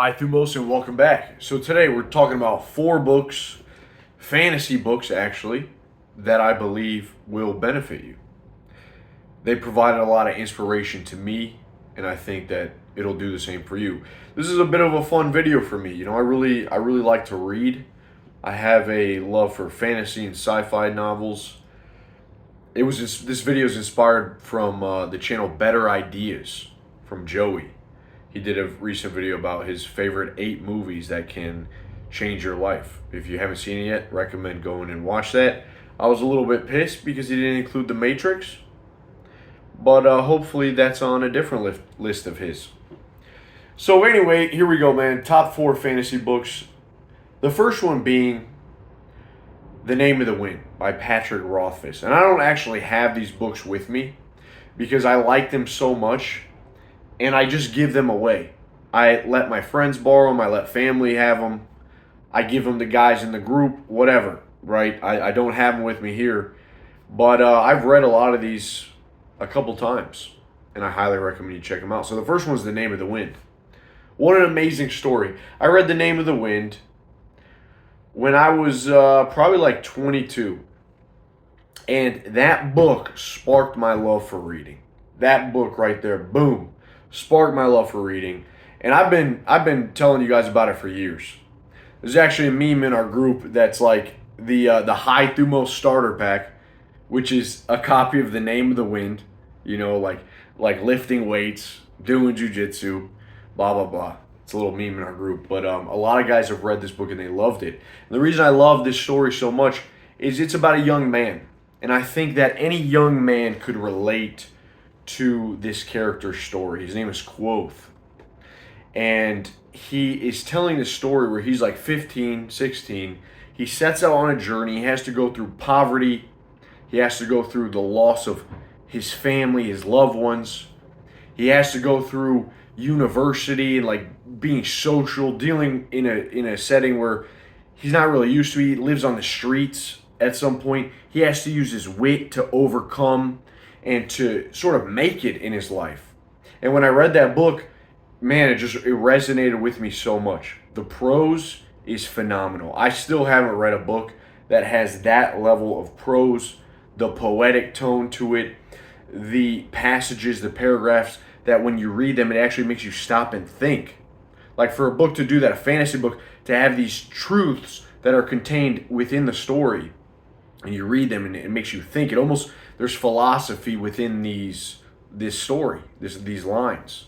Hi, Thumos, and welcome back. So today we're talking about four books, fantasy books actually, that I believe will benefit you. They provided a lot of inspiration to me, and I think that it'll do the same for you. This is a bit of a fun video for me. I really like to read. I have a love for fantasy and sci-fi novels. This video is inspired from the channel Better Ideas from Joey. He did a recent video about his favorite 8 movies that can change your life. If you haven't seen it yet, recommend going and watch that. I was a little bit pissed because he didn't include The Matrix, but hopefully that's on a different list of his. So anyway, here we go, man. Top 4 fantasy books. The first one being The Name of the Wind by Patrick Rothfuss. And I don't actually have these books with me because I like them so much, and I just give them away. I let my friends borrow them. I let family have them. I give them to guys in the group, whatever, right? I don't have them with me here. But I've read a lot of these a couple times, and I highly recommend you check them out. So the first one is The Name of the Wind. What an amazing story. I read The Name of the Wind when I was probably like 22. And that book sparked my love for reading. That book right there, boom, sparked my love for reading. And I've been telling you guys about it for years. There's actually a meme in our group that's like the High Thumos starter pack, which is a copy of The Name of the Wind, like lifting weights, doing jujitsu, blah blah blah. It's a little meme in our group, but a lot of guys have read this book and they loved it. And the reason I love this story so much is it's about a young man, and I think that any young man could relate to this character's story. His name is Quoth. And he is telling the story where he's like 15, 16. He sets out on a journey. He has to go through poverty. He has to go through the loss of his family, his loved ones. He has to go through university and like being social, dealing in a setting where he's not really used to. He lives on the streets at some point. He has to use his wit to overcome and to sort of make it in his life. And when I read that book, man, it resonated with me so much. The prose is phenomenal. I still haven't read a book that has that level of prose, the poetic tone to it, the passages, the paragraphs that when you read them, it actually makes you stop and think. Like for a book to do that, a fantasy book, to have these truths that are contained within the story, and you read them and it makes you think. It almost, there's philosophy within this story, these lines.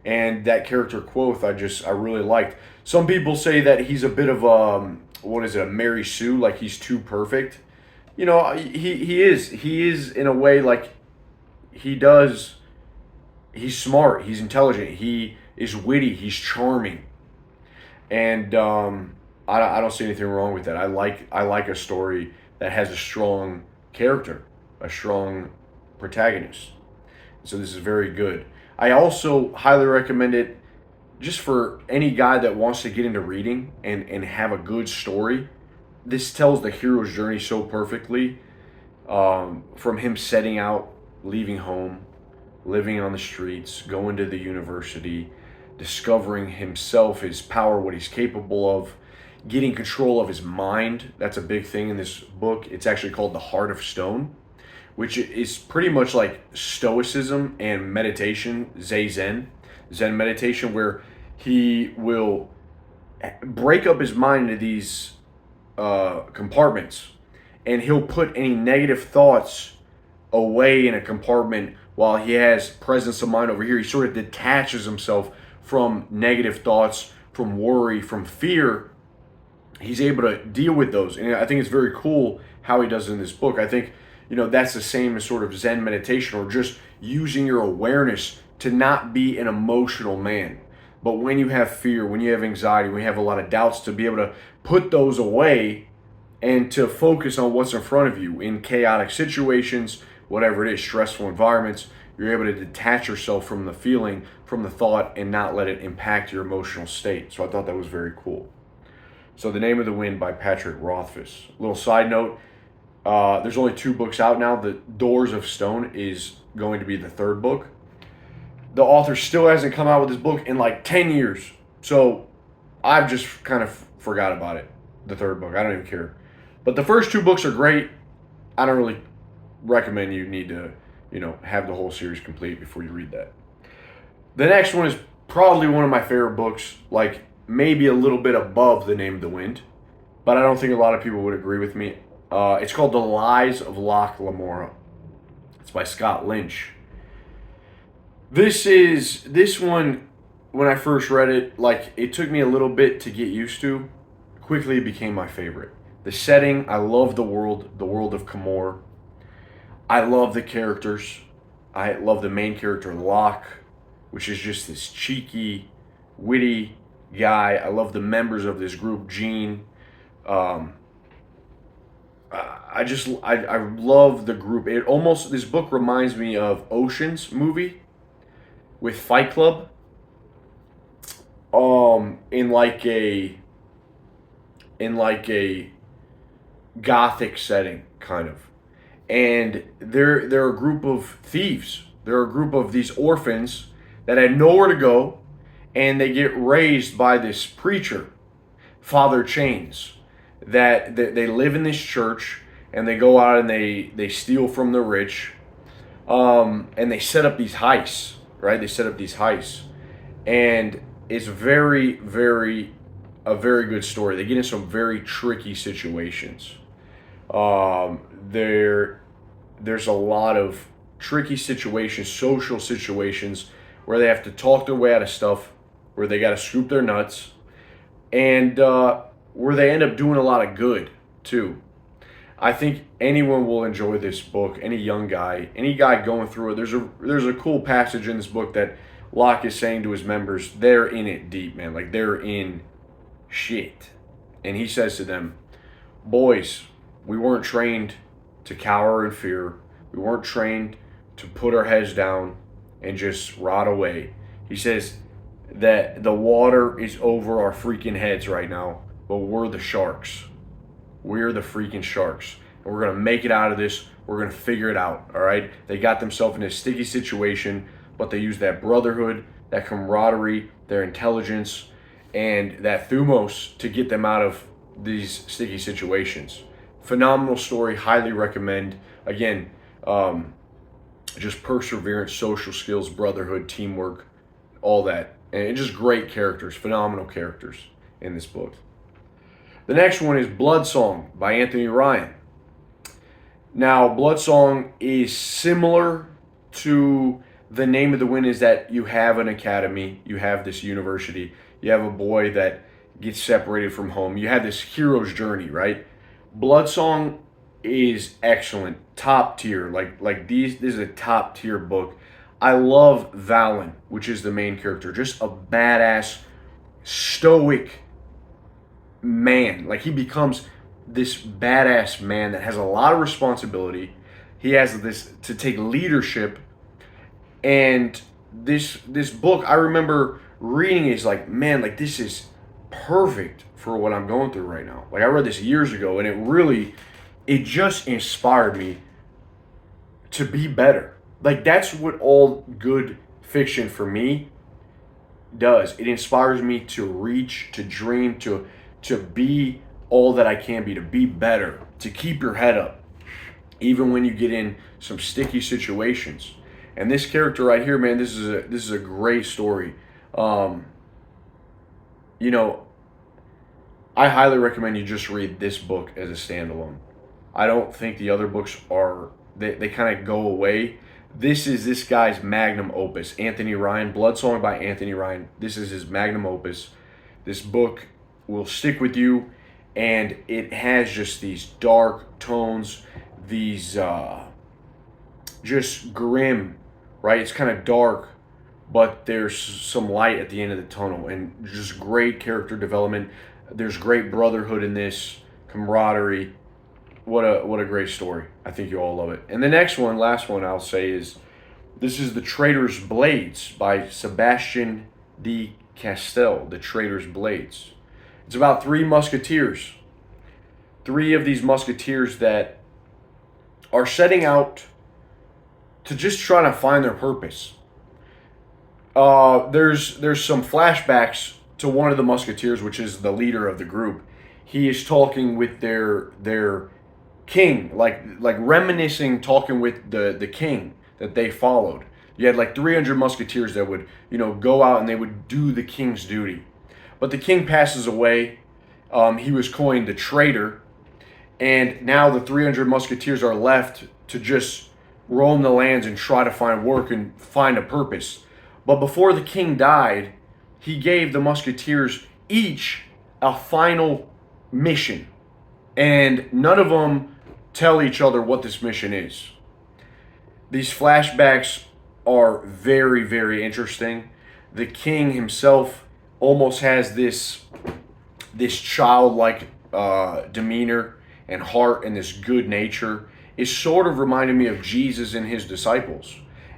And that character Quoth, I really liked. Some people say that he's a bit of a Mary Sue, like he's too perfect. He is in a way, like he's smart, he's intelligent, he is witty, he's charming. And I don't see anything wrong with that. I like a story that has a strong character, a strong protagonist. So this is very good. I also highly recommend it just for any guy that wants to get into reading and have a good story. This tells the hero's journey so perfectly, from him setting out, leaving home, living on the streets, going to the university, discovering himself, his power, what he's capable of, getting control of his mind. That's a big thing in this book. It's actually called The Heart of Stone, which is pretty much like stoicism and meditation, Zen meditation, where he will break up his mind into these compartments, and he'll put any negative thoughts away in a compartment while he has presence of mind over here. He sort of detaches himself from negative thoughts, from worry, from fear. He's able to deal with those, and I think it's very cool how he does it in this book. I think that's the same as sort of Zen meditation, or just using your awareness to not be an emotional man. But when you have fear, when you have anxiety, when you have a lot of doubts, to be able to put those away and to focus on what's in front of you in chaotic situations, whatever it is, stressful environments. You're able to detach yourself from the feeling, from the thought, and not let it impact your emotional state. So I thought that was very cool. So The Name of the Wind by Patrick Rothfuss. Little side note, there's only 2 books out now. The Doors of Stone is going to be the 3rd book. The author still hasn't come out with his book in like 10 years. So I've just kind of forgot about it. The third book, I don't even care. But the first two books are great. I don't really recommend you need to, have the whole series complete before you read that. The next one is probably one of my favorite books, like maybe a little bit above The Name of the Wind, but I don't think a lot of people would agree with me. It's called The Lies of Locke Lamora. It's by Scott Lynch. This one, when I first read it, like it took me a little bit to get used to. Quickly it became my favorite. The setting, I love the world of Camor. I love the characters. I love the main character, Locke, which is just this cheeky, witty guy. I love the members of this group, Gene. Um, I love the group. This book reminds me of Ocean's movie with Fight Club. In like a gothic setting, kind of. And they're a group of thieves. They're a group of these orphans that had nowhere to go, and they get raised by this preacher, Father Chains, that they live in this church, and they go out and they steal from the rich, and they set up these heists, right? They set up these heists, and it's very, very a very good story. They get in some very tricky situations. There's a lot of tricky situations, social situations, where they have to talk their way out of stuff, where they got to scoop their nuts, and where they end up doing a lot of good too. I think anyone will enjoy this book. Any young guy, any guy going through it. There's a cool passage in this book that Locke is saying to his members. They're in it deep, man. Like they're in shit, and he says to them, "Boys, we weren't trained to cower in fear. We weren't trained to put our heads down and just rot away." He says that the water is over our freaking heads right now, but we're the sharks. We're the freaking sharks. And we're going to make it out of this. We're going to figure it out, all right? They got themselves in a sticky situation, but they used that brotherhood, that camaraderie, their intelligence, and that Thumos to get them out of these sticky situations. Phenomenal story, highly recommend. Again, just perseverance, social skills, brotherhood, teamwork, all that. And just great characters, phenomenal characters in this book. The next one is Blood Song by Anthony Ryan. Now, Blood Song is similar to The Name of the Wind, is that you have an academy, you have this university, you have a boy that gets separated from home, you have this hero's journey, right? Blood Song is excellent, top tier. This is a top tier book. I love Valen, which is the main character, just a badass, stoic man. Like he becomes this badass man that has a lot of responsibility. He has this to take leadership, and this book I remember reading is like, man, like this is perfect for what I'm going through right now. Like I read this years ago, and it just inspired me to be better. Like that's what all good fiction for me does. It inspires me to reach, to dream, to be all that I can be, to be better, to keep your head up, even when you get in some sticky situations. And this character right here, man, this is a great story. I highly recommend you just read this book as a standalone. I don't think the other books they kind of go away. This is this guy's magnum opus, Anthony Ryan, Blood Song by Anthony Ryan. This is his magnum opus. This book will stick with you, and it has just these dark tones, these just grim, right? It's kind of dark, but there's some light at the end of the tunnel, and just great character development. There's great brotherhood in this, camaraderie. What a great story. I think you all love it. And the next one, last one I'll say is, this is The Traitor's Blades by Sebastian de Castell, The Traitor's Blades. It's about three musketeers. Three of these musketeers that are setting out to just try to find their purpose. There's some flashbacks to one of the musketeers, which is the leader of the group. He is talking with their king, like reminiscing, talking with the king that they followed. You had like 300 musketeers that would, go out and they would do the king's duty. But the king passes away. He was coined the traitor, and now the 300 musketeers are left to just roam the lands and try to find work and find a purpose. But before the king died, he gave the musketeers each a final mission, and none of them tell each other what this mission is. These flashbacks are very, very interesting. The king himself almost has this childlike demeanor and heart, and this good nature. It sort of reminded me of Jesus and his disciples.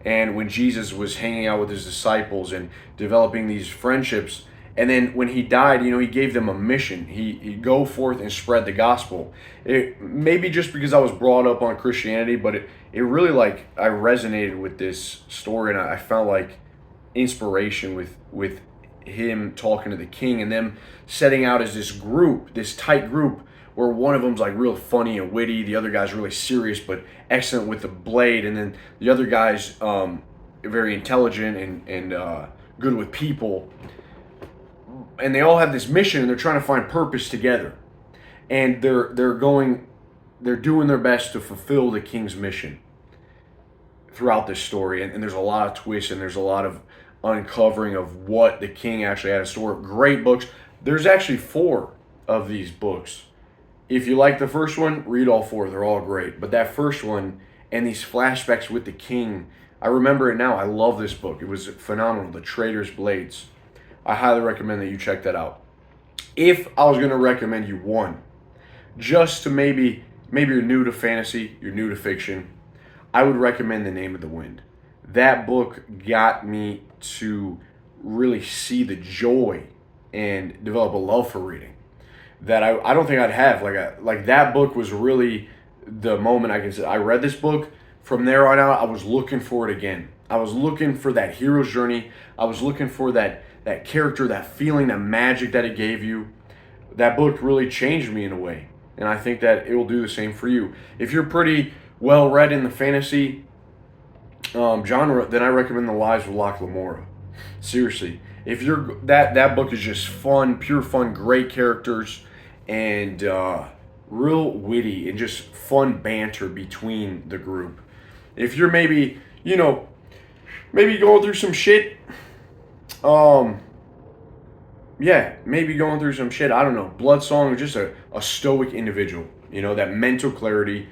And when Jesus was hanging out with his disciples and developing these friendships, and then when he died, he gave them a mission. He go forth and spread the gospel. It maybe just because I was brought up on Christianity, but it really, like, I resonated with this story, and I found like inspiration with him talking to the king and them setting out as this group, this tight group, where one of them's like real funny and witty, the other guy's really serious but excellent with the blade, and then the other guy's very intelligent and good with people. And they all have this mission, and they're trying to find purpose together, and they're doing their best to fulfill the king's mission throughout this story. And there's a lot of twists, and there's a lot of uncovering of what the king actually had in store. Great books. There's actually 4 of these books. If you like the first one, read all 4. They're all great. But that first one and these flashbacks with the king, I remember it now. I love this book. It was phenomenal. The Traitor's Blades. I highly recommend that you check that out. If I was going to recommend you one, just to maybe you're new to fantasy, you're new to fiction, I would recommend The Name of the Wind. That book got me to really see the joy and develop a love for reading that I don't think I'd have. Like that book was really the moment I can say I read this book. From there on out, I was looking for it again. I was looking for that hero's journey. I was looking for that character, that feeling, that magic that it gave you. That book really changed me in a way, and I think that it will do the same for you. If you're pretty well read in the fantasy genre, then I recommend The Lives of Locke Lamora. Seriously, if you're that book is just fun, pure fun, great characters, and real witty and just fun banter between the group. If you're maybe going through some shit, maybe going through some shit, I don't know, Bloodsong is just a stoic individual, that mental clarity,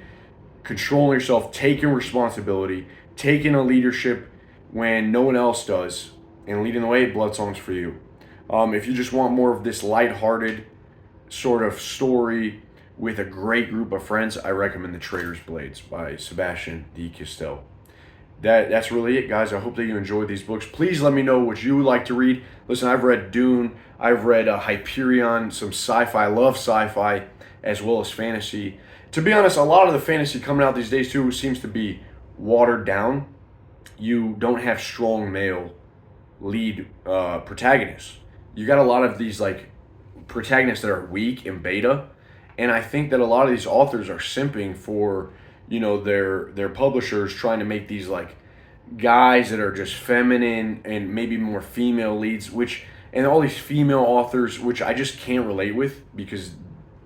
controlling yourself, taking responsibility, taking a leadership when no one else does, and leading the way. Bloodsong's for you. If you just want more of this lighthearted sort of story with a great group of friends, I recommend The Traitor's Blades by Sebastian de Castell. That's really it, guys. I hope that you enjoyed these books. Please let me know what you would like to read. Listen, I've read Dune. I've read Hyperion, some sci-fi. I love sci-fi as well as fantasy. To be honest, a lot of the fantasy coming out these days too seems to be watered down. You don't have strong male lead protagonists. You got a lot of these like protagonists that are weak and beta, and I think that a lot of these authors are simping for their publishers, trying to make these like guys that are just feminine and maybe more female leads, and all these female authors, which I just can't relate with because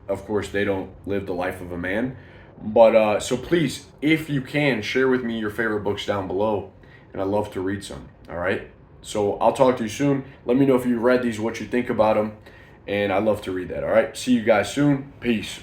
of course they don't live the life of a man. But so please, if you can, share with me your favorite books down below, and I'd love to read some. All right, so I'll talk to you soon. Let me know if you read these, what you think about them, and I'd love to read that. All right, see you guys soon. Peace.